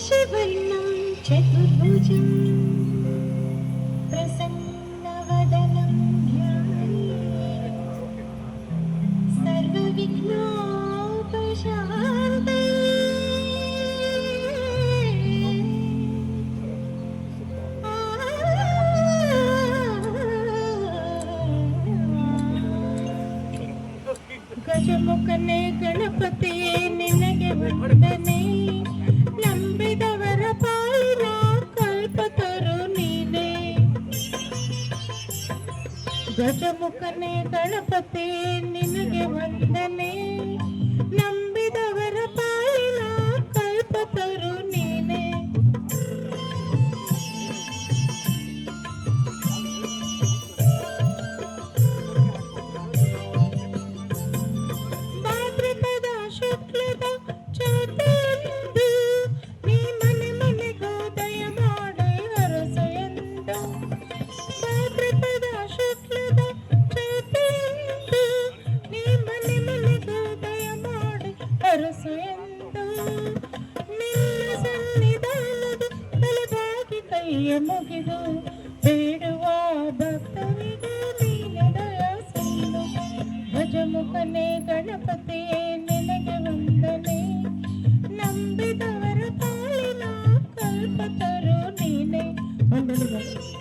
శశివర్ణం చతుర్భుజం ప్రసన్నవదనం ధ్యాయేత్ సర్వవిఘ్నోపశాంతయే. ಗಜಮುಖನೇ ಗಣಪತಿಯೇ ನಿನಗೆ ವಂದನೆ, ನಂಬಿದವರ ಪಾಲಿನ ಕಲ್ಪತರು ನೀನೇ. ಗಜಮುಖನೇ ಗಣಪತಿಯೇ ನಿನಗೆ ವಂದನೆ, ನಂಬಿದವರ ಪಾಲಿನ ಕಲ್ಪತರು ನೀನೇ. ಭಾದ್ರಪದ ಶುಕ್ಲದ ಚೌತಿಯಂದು ನೀ ಮನೆ ಮನೆಗೂ ದಯ ಮಾಡಿ ಹರಸೆಯಂದು. ಭಾದ್ರಪದ ಶುಕ್ಲದ ಚೌತಿಯಂದು ನೀ ಮನೆ ಮನೆಗೂ ದಯ ಮಾಡಿ ಹರಸೆಯಂದು. ನಿನ್ನ ಸನ್ನಿಧಾನದ ತಲೆಬಾಗಿ ಕೈಯ ಮುಗಿದು ಬೇಡುವ ಭಕ್ತರಿಗೆ ನೀನೆ ದಯ ಸಿಂಧು. ಗಜಮುಖನೇ ಗಣಪತಿಯೇ ನಿನಗೆ ವಂದನೆ, ನಂಬಿದವರ ಪಾಲಿನ ಕಲ್ಪತರು ನೀನೆ. ವಂದನೆಗಳು.